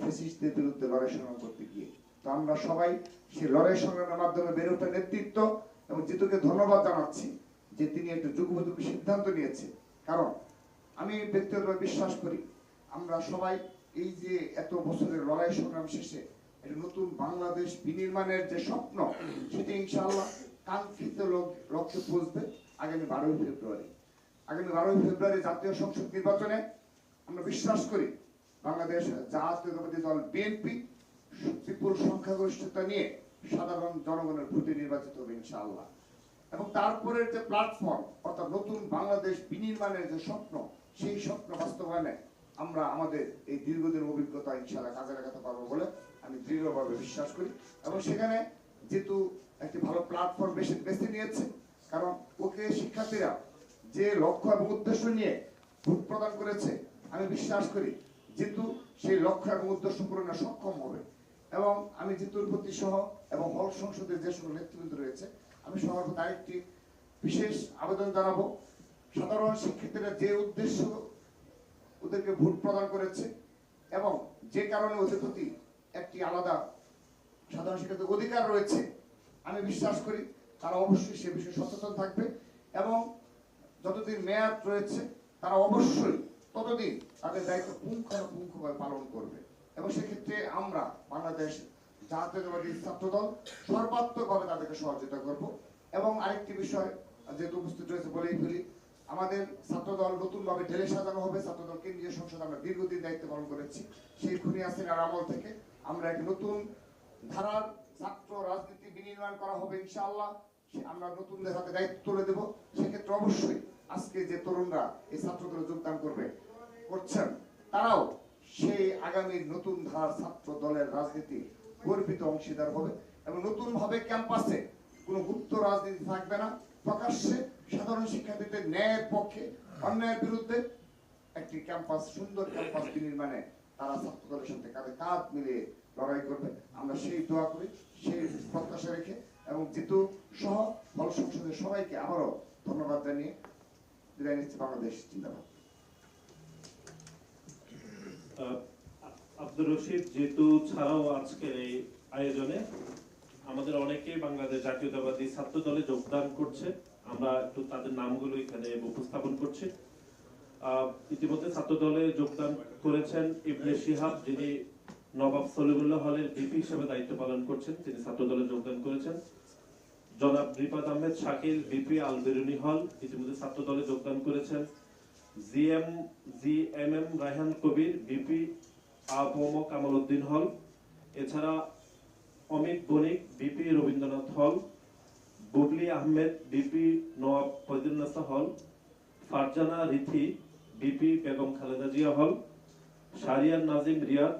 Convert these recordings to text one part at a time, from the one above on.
ফ্যাসিস্টদের বিরুদ্ধে লড়াই সংগ্রাম করতে গিয়ে। তো আমরা সবাই সেই লড়াই সংগ্রামের মাধ্যমে বেড়ে ওঠা নেতৃত্ব এবং জিতুকে ধন্যবাদ জানাচ্ছি যে তিনি একটা যুগোপযোগী সিদ্ধান্ত নিয়েছে। কারণ আমি ব্যক্তিগতভাবে বিশ্বাস করি আমরা সবাই এই যে এত বছরের লড়াই সংগ্রাম শেষে একটা নতুন বাংলাদেশ বিনির্মাণের যে স্বপ্ন সেটা ইনশাআল্লাহ কাঙ্ক্ষিত লক্ষ্যে পৌঁছবে আগামী 12ই ফেব্রুয়ারি। আগামী 12ই ফেব্রুয়ারি জাতীয় সংসদ নির্বাচনে আমরা বিশ্বাস করি বাংলাদেশ জাতীয়তাবাদী দল বিএনপি বিপুল সংখ্যাগরিষ্ঠতা নিয়ে সাধারণ জনগণের ভোটে নির্বাচিত হবে ইনশাআল্লাহ। এবং তারপরের যে প্ল্যাটফর্ম অর্থাৎ নতুন বাংলাদেশ বিনির্মাণের যে স্বপ্ন সেই স্বপ্ন বাস্তবায়নে আমরা আমাদের এই দীর্ঘদিন অভিজ্ঞতা ইনশাআল্লাহ কাজে লাগাতে পারবো বলে আমি দৃঢ়ভাবে বিশ্বাস করি। এবং সেখানে যেহেতু একটি ভালো প্ল্যাটফর্ম বেছে নিয়েছে, কারণ ওকে শিক্ষার্থীরা যে লক্ষ্য এবং উদ্দেশ্য নিয়ে ভোট প্রদান করেছে আমি বিশ্বাস করি যেহেতু সেই লক্ষ্য এবং উদ্দেশ্য পূরণে সক্ষম হবে। এবং আমি জিতুর প্রতি সহ এবং হল সংসদের যে সকল নেতৃবৃন্দ রয়েছে আমি সবার প্রতি আরেকটি বিশেষ আবেদন জানাবো, সাধারণ শিক্ষার্থীরা যে উদ্দেশ্য ওদেরকে ভোট প্রদান করেছে এবং যে কারণে ওদের প্রতি একটি আলাদা সাধারণ শিক্ষার্থীর অধিকার রয়েছে, আমি বিশ্বাস করি তারা অবশ্যই সে বিষয়ে সচেতন থাকবে এবং যতদিন মেয়াদ রয়েছে তারা অবশ্যই ততদিন তাদের দায়িত্ব পুঙ্খানুপুঙ্খভাবে পালন করবে। এবং সেক্ষেত্রে আমরা বাংলাদেশ জাতীয়তাবাদী ছাত্রদল সর্বাত্মকভাবে তাদেরকে সহযোগিতা করব। এবং আরেকটি বিষয় যেহেতু উপস্থিত রয়েছে বলেই ফেলি, আমাদের ছাত্রদল নতুনভাবে ঢেলে সাজানো হবে। ছাত্রদল কেন্দ্রীয় সংসদ আমরা দীর্ঘদিন দায়িত্ব পালন করেছি, সেই খুনি হাসিনার আমল থেকে আমরা একটি নতুন ধারার ছাত্র রাজনীতি বিনির্মাণ করা হবে ইনশাআল্লাহ। আমরা নতুনদের হাতে দায়িত্ব তুলে দেব। সেক্ষেত্রে অবশ্যই আজকে যে তরুণরা এই ছাত্রদলে যোগদান করছেন তারাও সেই আগামী নতুন ধারার ছাত্র দলের রাজনীতি গর্বিত অংশীদার হবে এবং নতুন ভাবে ক্যাম্পাসে কোনো গুপ্ত রাজনীতি থাকবে না। প্রকাশ্যে সাধারণ শিক্ষার্থীদের ন্যায়ের পক্ষে অন্যায়ের বিরুদ্ধে একটি ক্যাম্পাস, সুন্দর ক্যাম্পাস বিনির্মাণে তারা ছাত্র দলের সাথে কাঁধে কাঁধ মিলিয়ে লড়াই করবে। আমরা সেই দোয়া করি, সেই প্রত্যাশা রেখে এবং জিতু সহ হল সংসদের সবাইকে আবারও ধন্যবাদ জানিয়ে বিদায় নিচ্ছি। বাংলাদেশ জিন্দাবাদ। আব্দুর রশিদ জিতু ছাড়াও আজকের এই আয়োজনে আমাদের অনেকেই বাংলাদেশ জাতীয়তাবাদী ছাত্র দলে যোগদান করছে। আমরা একটু তাদের নামগুলো এখানে উপস্থাপন করছি। ইতিমধ্যে ছাত্র দলে যোগদান করেছেন ইবনে শিহাব, যিনি নবাব সলিমুল্লাহ হলের ভিপি হিসেবে দায়িত্ব পালন করছেন, তিনি ছাত্র দলে যোগদান করেছেন। জনাব রিফাত আহমেদ শাকিল ভিপি আল বেরুনি হল ইতিমধ্যে ছাত্র দলে যোগদান করেছেন। জিএমএম রায়হান কবির ভিপি আবম কামাল উদ্দিন হল, এছাড়া অমিত বণিক ভিপি রবীন্দ্রনাথ হল, বুবলি আহমেদ ভিপি নওয়াব ফয়জুন্নেসা হল, ফারজানা রিথি ভিপি বেগম খালেদা জিয়া হল, শাহরিয়ার নাজিম রিয়াদ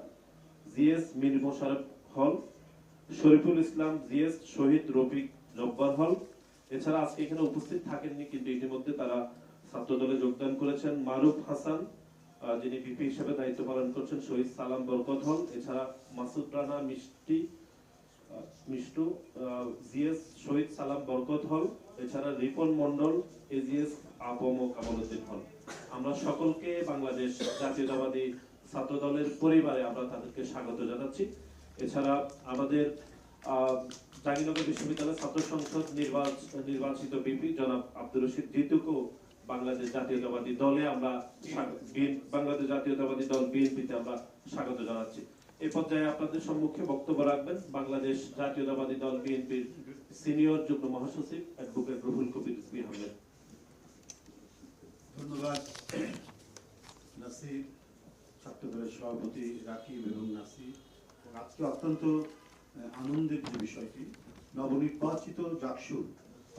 জিএস মীর মোশাররফ হল, শরীফুল ইসলাম জিএস শহীদ রফিক জব্বার হল। এছাড়া আজকে এখানে উপস্থিত থাকেননি কিন্তু ইতিমধ্যে তারা ছাত্র দলে যোগদান করেছেন মারুফ হাসান, যিনি ভিপি হিসেবে দায়িত্ব পালন করছেন শহীদ সালাম বরকত হল, এছাড়া মাসুদ রানা মিষ্টু জিএস শহীদ সালাম বরকত হল, এছাড়া রিপন মন্ডল এজিএস আবম কামালউদ্দিন হল। আমরা সকলকে বাংলাদেশ জাতীয়তাবাদী ছাত্র দলের পরিবারে আমরা তাদেরকে স্বাগত জানাচ্ছি। এছাড়া আমাদের জাহাঙ্গীরনগর বিশ্ববিদ্যালয় ছাত্র সংসদ নির্বাচিত বিপি জনাব আব্দুর রশিদ জিতুকে বাংলাদেশ জাতীয়তাবাদী দলে আমরা বাংলাদেশ জাতীয়তাবাদী দল বিএনপিতে আমরা স্বাগত জানাচ্ছি। এই পর্যায়ে আপনাদের সম্মুখে বক্তব্য রাখবেন বাংলাদেশ জাতীয়তাবাদী দল বিএনপির সিনিয়র যুগ্ম মহাসচিব অ্যাডভোকেট রুহুল কবির রিজভী আহমেদ। ধন্যবাদ নাসির, ছাত্র দলের সভাপতি রাকিব এবং নাসির। আজকে অত্যন্ত আনন্দের যে বিষয়টি, নবনির্বাচিত জাকসু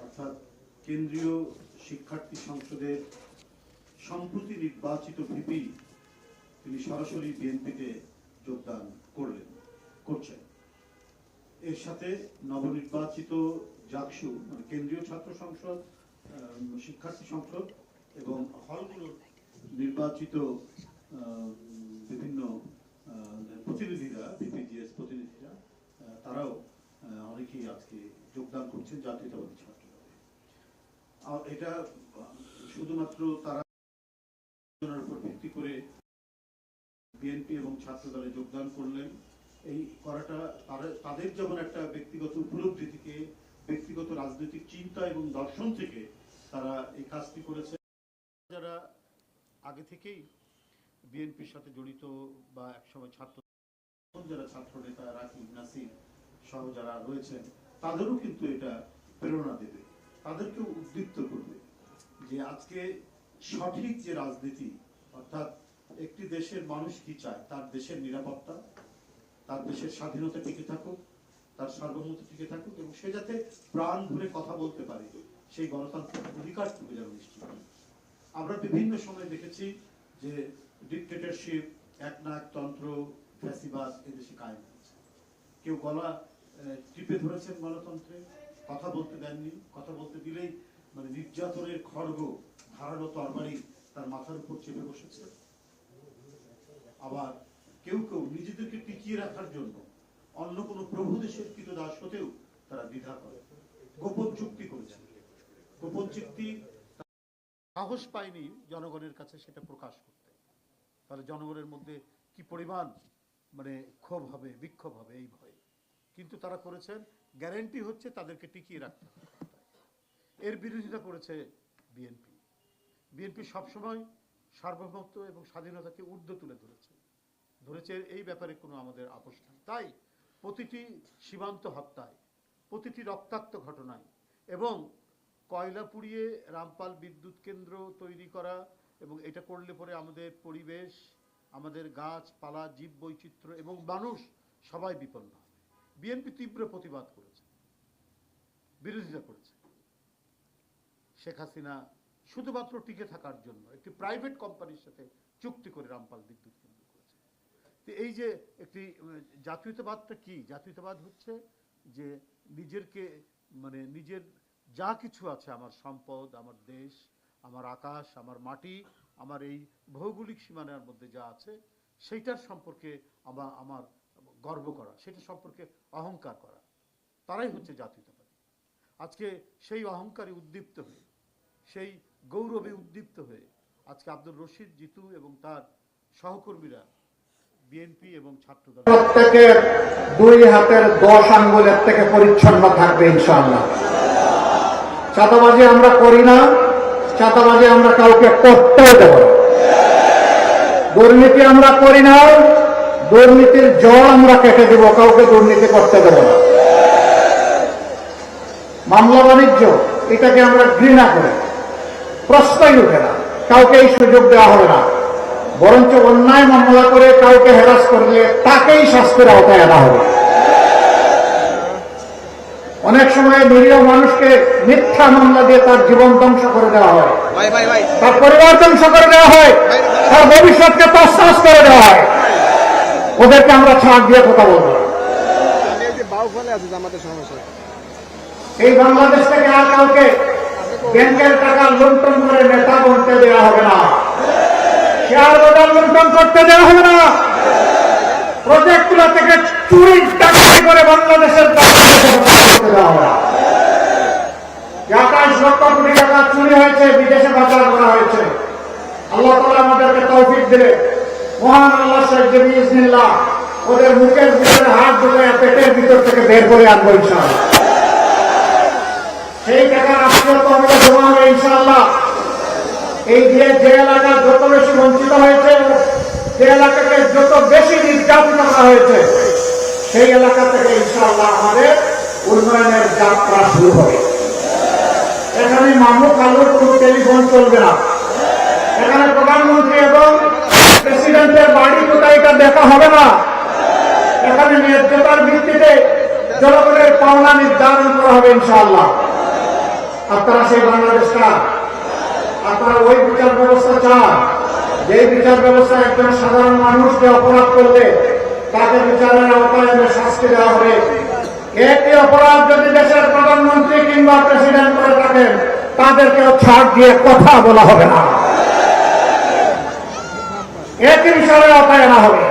অর্থাৎ কেন্দ্রীয় শিক্ষার্থী সংসদের সম্প্রতি নির্বাচিত ভিপি তিনি সরাসরি বিএনপিতে যোগদান করছেন। এর সাথে নবনির্বাচিত জাকসু মানে কেন্দ্রীয় ছাত্র সংসদ, শিক্ষার্থী সংসদ এবং হলগুলোর নির্বাচিত বিভিন্ন প্রতিনিধিরা, বিপিজিএস প্রতিনিধিরা, তারাও অনেকেই আজকে যোগদান করছেন জাতীয়তাবাদী ছাত্র দলে। এটা শুধুমাত্র তারা উপর ভিত্তি করে বিএনপি এবং ছাত্র দলে যোগদান করলেন। এই করাটা তাদের যেমন একটা ব্যক্তিগত উপলব্ধি থেকে, ব্যক্তিগত রাজনৈতিক চিন্তা এবং দর্শন থেকে তারা এই কাজটি করেছে। যারা আগে থেকেই বিএনপির সাথে জড়িত বা একসময় যারা ছাত্র নেতা রাকিব, নাসির সহ যারা রয়েছেন, তাদেরও কিন্তু এটা প্রেরণা দেবে, তাদেরকেও উদ্দীপ্ত করবে যে আজকে সঠিক যে রাজনীতি, অর্থাৎ একটি দেশের মানুষ কি চায়, তার দেশের নিরাপত্তা, তার দেশের স্বাধীনতা টিকে থাকুক, তার সার্বভৌমত্ব টিকে থাকুক এবং সে যাতে প্রাণ ভরে কথা বলতে পারে, সেই গণতান্ত্রিক অধিকারটুকু যেন নিশ্চিত হয়। আমরা বিভিন্ন সময় দেখেছি যে ডিক্টেটরশিপ, একনায়কতন্ত্র, ফ্যাসিবাদ এদেশে কায়েম হয়েছে। কেউ গলা টিপে ধরেছেন গণতন্ত্রে, কথা বলতে দেননি, কথা বলতে দিলেই মানে নির্যাতনের খড়গ, ধারালো তরবারি তার মাথার উপর চেপে বসেছে। আবার কেউ কেউ নিজেদেরকে টিকিয়ে রাখার জন্য অন্য কোনো প্রভু দেশের কৃতদাস হতেও তারা দ্বিধা করে, গোপন চুক্তি করেছে। গোপন চুক্তি সাহস পায়নি জনগণের কাছে সেটা প্রকাশ করতে। তাহলে জনগণের মধ্যে কি পরিমাণ মানে ক্ষোভ হবে, বিক্ষোভ হবে এই ভয়ে। কিন্তু তারা করেছেন, গ্যারান্টি হচ্ছে তাদেরকে টিকিয়ে রাখতে হবে। এর বিরোধিতা করেছে বিএনপি। বিএনপি সবসময় সার্বভৌমত্ব এবং স্বাধীনতাকে ঊর্ধ্বে তুলে ধরেছে, এই ব্যাপারে কোনো আমাদের আপোষ নেই। তাই প্রতিটি সীমান্ত হত্যায়, প্রতিটি রক্তাক্ত ঘটনায় এবং কয়লা পুড়িয়ে রামপাল বিদ্যুৎ কেন্দ্র তৈরি করা, এবং এটা করলে পরে আমাদের পরিবেশ, আমাদের গাছপালা, জীব বৈচিত্র্য এবং মানুষ সবাই বিপন্ন হবে। বিএনপি তীব্র প্রতিবাদ করেছে, বিরোধিতা করেছে। শেখ হাসিনা শুধুমাত্র টিকে থাকার জন্য একটি প্রাইভেট কোম্পানির সাথে চুক্তি করে রামপাল বিদ্যুৎ কেন্দ্র করেছে। তো এই যে একটি জাতীয়তাবাদটা কি? জাতীয়তাবাদ হচ্ছে যে নিজের যা কিছু আছে, আমার সম্পদ, আমার দেশ, আমার আকাশ, আমার মাটি, আমার এই ভৌগোলিক সীমানার মধ্যে যা আছে সেইটার সম্পর্কে আমার গর্ব করা, সেটা সম্পর্কে অহংকার করা, তারাই হচ্ছে জাতীয়তাবাদী। আজকে সেই অহংকারে উদ্দীপ্ত হয়ে, সেই গৌরবে উদ্দীপ্ত হয়ে আজকে আব্দুর রশিদ জিতু এবং তার সহকর্মীরা বিএনপি এবং ছাত্রদল প্রত্যেকের 2 হাতের 10 আঙ্গুলের থেকে পরিচ্ছন্ন থাকবে ইনশাআল্লাহ। চাঁদাবাজি আমরা করি না, চাঁদাবাজি আমরা কাউকে করতেও দেব না। দুর্নীতি আমরা করি না, দুর্নীতির জল আমরা কেটে দেব, কাউকে দুর্নীতি করতে দেব না। মামলা বাণিজ্য এটাকে আমরা ঘৃণা করি, প্রশ্নই উঠে না, কাউকে এই সুযোগ দেওয়া হবে না। বরঞ্চ অন্যায় মামলা করে কাউকে হ্যারাস করলে তাকেই শাস্তির আওতায় আনা হবে। অনেক সময় নিরীহ মানুষকে মিথ্যা মামলা দিয়ে তার জীবন ধ্বংস করে দেওয়া হয়, তার পরিবার ধ্বংস করে দেওয়া হয়, তার ভবিষ্যৎকে তছনছ করে দেওয়া হয়। ওদেরকে আমরা ছাড় দিয়ে কথা বলবো না। এই বাংলাদেশ থেকে আর কাউকে ব্যাংকের টাকা লুণ্ঠন করে নেতা বলতে দেওয়া হবে না, শেয়ার বাজার লুণ্ঠন করতে দেওয়া হবে না, প্রজেক্টগুলো থেকে চুরি ডাকাতি করে বাংলাদেশের করতে দেওয়া হবে না। 28 লক্ষ কোটি টাকা চুরি হয়েছে, বিদেশে পাচার করা হয়েছে। আল্লাহ তাআলা আমাদেরকে তৌফিক দিলে মহান আল্লাহ সাহেব বিইজনিল্লাহ ওদের মুখের ভিতরে হাত ঢুকে পেটের ভিতর থেকে বের করে আনবো ইনশাআল্লাহ। সেই টাকা রাষ্ট্রীয় তহবিলে জমা হবে ইনশাআল্লাহ। এই দিয়ে যে এলাকা যত বেশি বঞ্চিত হয়েছে, যে এলাকাকে যত বেশি নির্যাতিত করা হয়েছে, সেই এলাকা থেকে ইনশাআল্লাহ আমাদের উন্নয়নের যাত্রা শুরু হবে। এখানে মামু খালুর কোন টেলিফোন চলবে না, এখানে প্রধানমন্ত্রী এবং প্রেসিডেন্টের বাড়ি কোথায় এটা দেখা হবে না। এখানে ন্যায্যতার ভিত্তিতে জনগণের পাওনা নির্ধারণ করা হবে ইনশাআল্লাহ। আপনারা সেই বাংলাদেশটা, আপনারা ওই বিচার ব্যবস্থা চান যে বিচার ব্যবস্থা একজন সাধারণ মানুষকে অপরাধ করলে তাকে বিচারের আওতায় এনে শাস্তি দেওয়া হবে। একই অপরাধ যদি দেশের প্রধানমন্ত্রী কিংবা প্রেসিডেন্ট করে থাকেন, তাদেরকেও ছাড় দিয়ে কথা বলা হবে না, একই বিচারের আওতায় আনা হবে।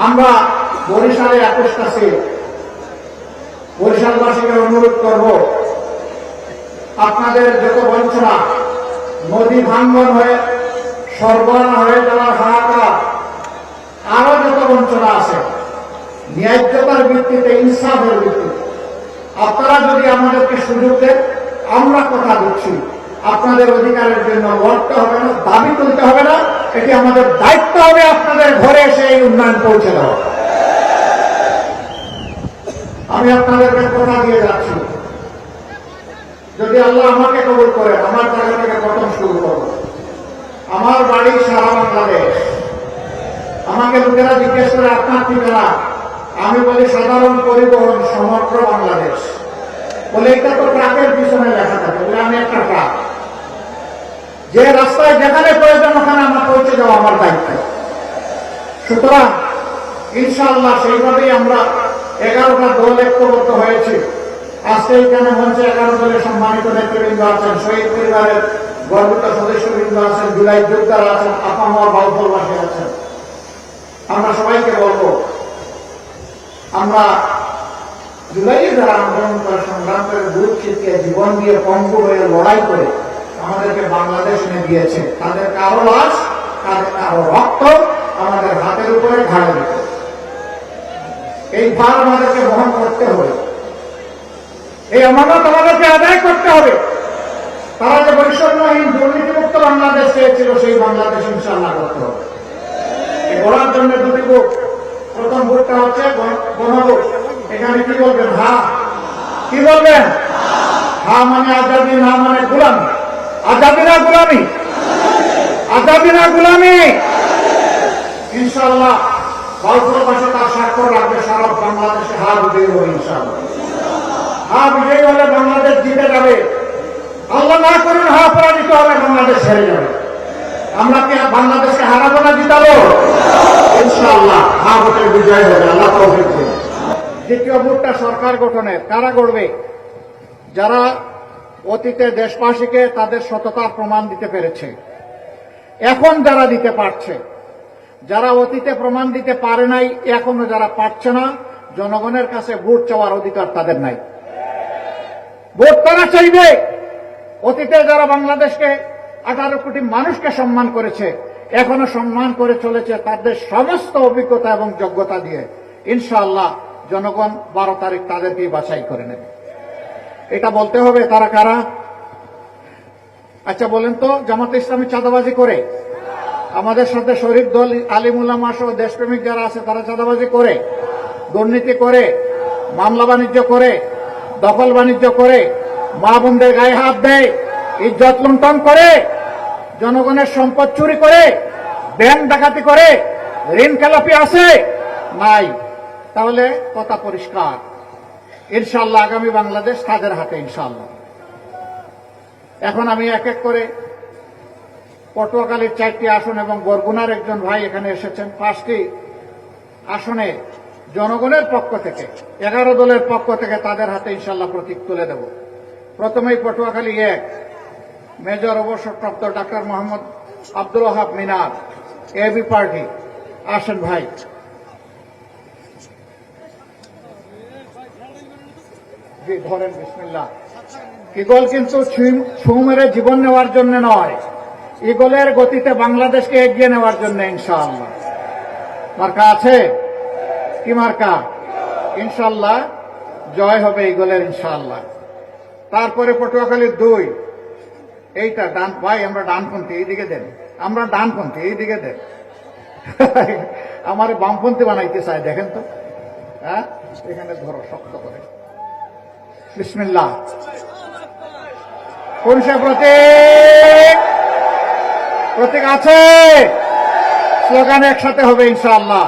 আমরা বরিশালে 21টা সিট, বরিশালবাসীকে অনুরোধ করব, আপনাদের যত বঞ্চনা, নদী ভাঙ্গন হয়ে সর্বনা হয়ে যাওয়ার হাহাকার, যত বঞ্চনা আছে ন্যায্যতার ভিত্তিতে, ইনসাফের ভিত্তিতে আপনারা যদি আমাদেরকে সুযোগ দেন, আমরা কথা দিচ্ছি আপনাদের অধিকারের জন্য লড়তে হবে না, দাবি তুলতে হবে না, এটি আমাদের দায়িত্ব হবে আপনাদের ঘরে এসে এই উন্নয়ন পৌঁছে দেওয়া। আমি আপনাদেরকে কথা দিয়ে যাচ্ছি, যদি আল্লাহ আমাকে কবুল করেন, আমার জায়গা থেকে প্রথম শুরু করব। আমার বাড়ি সারা বাংলাদেশ। আমাকে লোকেরা জিজ্ঞেস করে আপনার ঠিকানা, আমি বলি সাধারণ পরিবহন সমগ্র বাংলাদেশ। বলে এটা তো ট্রাকের পিছনে লেখা থাকে, বলে আমি একটা ট্রাক, যে রাস্তায় যেখানে প্রয়োজন ওখানে আমার পৌঁছে যাওয়া আমার দায়িত্ব। সুতরাং ইনশাআল্লাহ সেইভাবেই আমরা 11টা দল ঐক্যবদ্ধ হয়েছি। আজকে এখানে মঞ্চে 11 দলের সম্মানিত নেতৃবৃন্দ আছেন, শহীদ পরিবারের গর্বিত সদস্যবৃন্দ আছেন, জুলাই যোদ্ধারা আছেন, আপামর বাউফলবাসী আছেন। আমরা সবাইকে বলবো, আমরা জুলাইয়ে যারা আন্দোলন করে, সংগ্রাম করে, বুক চিতিয়ে, জীবন দিয়ে, পঙ্গু হয়ে লড়াই করে আমাদেরকে বাংলাদেশ এনে দিয়েছে, তাদের কারো লাশ, তাদের কারো রক্ত আমাদের হাতের উপরে ঘাড়ে দিতে, এই ভার আমাদেরকে বহন করতে হবে, এই আমানত আমাদেরকে আদায় করতে হবে। তারা যে বৈষম্যহীন দুর্নীতিমুক্ত বাংলাদেশ চেয়েছিল, সেই বাংলাদেশ ইনশাআল্লাহ করতে হবে। এই গড়ার জন্য দুটি বুক, প্রথম বুকটা হচ্ছে গণভোট। এখানে কি বলবেন? হা। কি বলবেন? হা মানে আজাদি, না মানে গোলামি। আজাদি না গোলামি? আজাদি না গোলামি? ইনশাআল্লাহ বাউফলবাসী তার স্বাক্ষর রাখবে, সারা বাংলাদেশে হা বিজয়ী হবে ইনশাআল্লাহ। হা বিজয়ী হলে বাংলাদেশ জিতে যাবে। আল্লাহ না করুন হা পরাজিত হবে, বাংলাদেশ হেরে যাবে। আমরা কি বাংলাদেশকে হারাবো না জিতাবো? ইনশাআল্লাহ হা ভোটের বিজয় হবে। আল্লাহ তৌফিক দিন। দ্বিতীয় ভোটটা সরকার গঠনের। কারা গড়বে? যারা অতীতে দেশবাসীকে তাদের সততার প্রমাণ দিতে পেরেছে, এখন যারা দিতে পারছে, যারা অতীতে প্রমাণ দিতে পারে নাই, এখনো যারা পারছে না, জনগণের কাছে ভোট চাওয়ার অধিকার তাদের নাই। ভোট তারা চাইবে। অতীতে যারা বাংলাদেশকে 18 কোটি মানুষকে সম্মান করেছে, এখনো সম্মান করে চলেছে তাদের সমস্ত অভিজ্ঞতা এবং যোগ্যতা দিয়ে। ইনশাআল্লাহ জনগণ 12 তারিখ তাদেরকেই বাছাই করে নেবে। এটা বলতে হবে। তারা কারা? আচ্ছা বলেন তো, জামাতে ইসলামী চাঁদাবাজি করে? আমাদের সাথে শরীফ দল, আলিম উলামা সহ দেশপ্রেমিক যারা আছে তারা চাঁদাবাজি করে, দুর্নীতি করে, মামলা বাণিজ্য করে, দখল বাণিজ্য করে, মা বোনদের গায়ে হাত দেয়, ইজ্জত লুণ্ঠন করে, জনগণের সম্পদ চুরি করে, ব্যাংক ডাকাতি করে, ঋণ খেলাপি আছে? নাই। তাহলে কথা পরিষ্কার, ইনশাআল্লাহ আগামী বাংলাদেশ তাদের হাতে ইনশাআল্লাহ। এখন আমি এক এক করে পটুয়াখালীর 4টি আসন এবং বরগুনার একজন ভাই এখানে এসেছেন, 5টি আসনে জনগণের পক্ষ থেকে 11 দলের পক্ষ থেকে তাদের হাতে ইনশাআল্লাহ প্রতীক তুলে দেব। প্রথমেই পটুয়াখালী 1, মেজর অবসরপ্রাপ্ত ডাক্তার মোহাম্মদ আব্দুল ওয়াহাব মিনার, এবি পার্টি। আসেন ভাই। জি ধরেন, বিসমিল্লাহ। ইগল কিন্তু ছু মেরে জীবন নেওয়ার জন্য নয়, ইগলের গতিতে বাংলাদেশকে এগিয়ে নেওয়ার জন্য ইনশাআল্লাহ। মার্কা আছে? কি মার্কা? ইনশাআল্লাহ জয় হবে ইগলের ইনশাআল্লাহ। তারপরে পটুয়াখালী 2, এইটা ডান ভাই, আমরা ডানপন্থী, এইদিকে দেন। আমরা ডানপন্থী, এইদিকে দেন। আমার বামপন্থী বানাইতে চায়, দেখেন তো। হ্যাঁ, এখানে ধরো শক্ত করে। বিসমিল্লাহ। কোন সে প্রতীক? প্রতীক আছে? স্লোগান একসাথে হবে ইনশাআল্লাহ।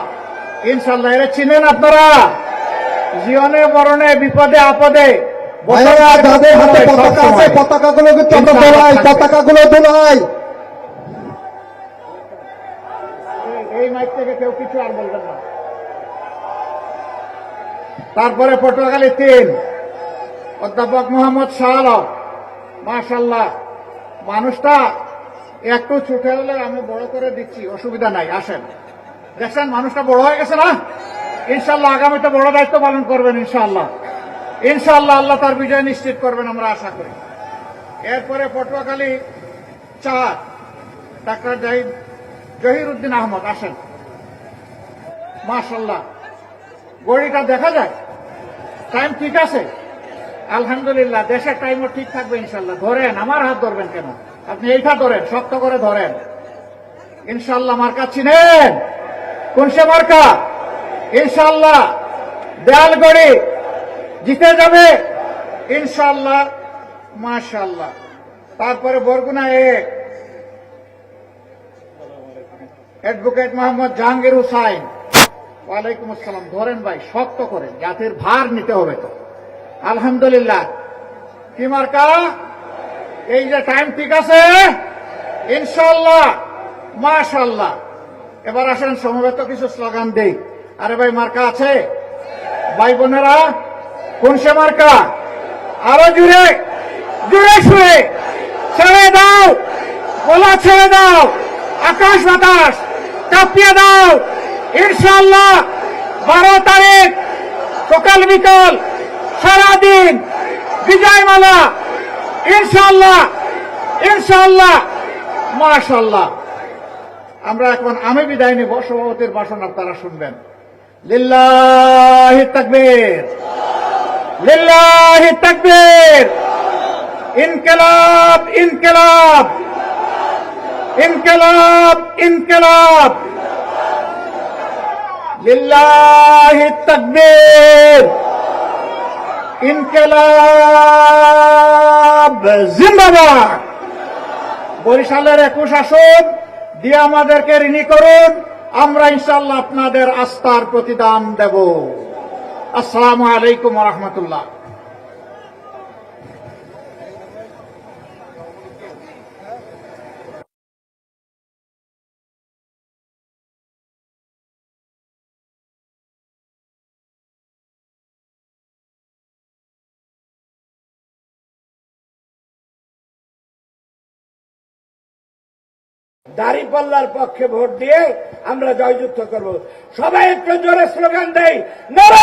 ইনশাআল্লাহ। এরা চিনেন আপনারা? জীবনে মরণে, বিপদে আপদে যাদের হাতে পতাকা আছে, পতাকাগুলোকে দোলাই, পতাকাগুলো দোলাই। এই মাইক থেকে কেউ কিছু আর বলবেন না। তারপরে পটুয়াখালী 3, অধ্যাপক মোহাম্মদ শাহ আলম। মাশাআল্লাহ, মানুষটা একটু ছুটে হলে আমি বড় করে দিচ্ছি, অসুবিধা নাই। আসেন, দেখছেন মানুষটা বড় হয়ে গেছে না? ইনশাআল্লাহ আগামীতে বড় দায়িত্ব পালন করবেন ইনশাআল্লাহ। ইনশাআল্লাহ আল্লাহ তার বিজয় নিশ্চিত করবেন, আমরা আশা করি। এরপরে পটুয়াখালী 4, ডাক্তার জহির উদ্দিন আহমদ। আসেন। মাশাআল্লাহ, ঘড়িটা দেখা যায়, টাইম ঠিক আছে, আলহামদুলিল্লাহ। দেশের টাইমও ঠিক থাকবে ইনশাল্লাহ। ধরেন, আমার হাত ধরবেন কেন? আপনি এইটা ধরেন, শক্ত করে ধরেন। ইনশাল্লাহ মার্কা চিনেন? কোন সে মার্কা? ইনশাল্লাহ দেয়াল গড়ি জিতে যাবে ইনশাল্লাহ। মাশাআল্লাহ। তারপরে বরগুনা অ্যাডভোকেট মোহাম্মদ জাহাঙ্গীর হুসাইন। ওয়ালাইকুম আসসালাম। ধরেন ভাই, শক্ত করেন, জাতির ভার নিতে হবে তো। আলহামদুলিল্লাহ। কি মার্কা? এই যে টাইম ঠিক আছে ইনশাল্লাহ। মাশাআল্লাহ। এবার আসেন সমবেত কিছু স্লোগান দেই। আরে ভাই, মার্কা আছে? ভাই বোনেরা, কোন সে মার্কা? আরো জুড়ে জুড়ে শুয়ে ছেড়ে দাও, গোলা ছেড়ে দাও, আকাশ বাতাস কাঁপিয়ে দাও ইনশাল্লাহ। 12 তারিখ সকাল বিকাল সারাদিন বিজয়মালা ইনশাল্লাহ ইনশাল্লাহ। মাশাআল্লাহ। আমরা এখন আমি বিদায় নিব, সভাপতির ভাষণ আপনারা শুনবেন। লিল্লাহি তাকবীর, লিল্লাহি তাকবীর। ইনকিলাব ইনকিলাব ইনকিলাব ইনকিলাব। লিল্লাহি তাকবীর। ইনকিলাব জিন্দাবাদ। বরিশালের 21 আসন দিয়ে আমাদেরকে ঋণী করুন, আমরা ইনশাআল্লাহ আপনাদের আস্থার প্রতিদান দেব। আসসালামু আলাইকুম ওয়া রাহমাতুল্লাহ। দাঁড়িপাল্লার পক্ষে ভোট দিয়ে আমরা জয়যুক্ত করব। সবাই একটু জোরে স্লোগান দেই, নারা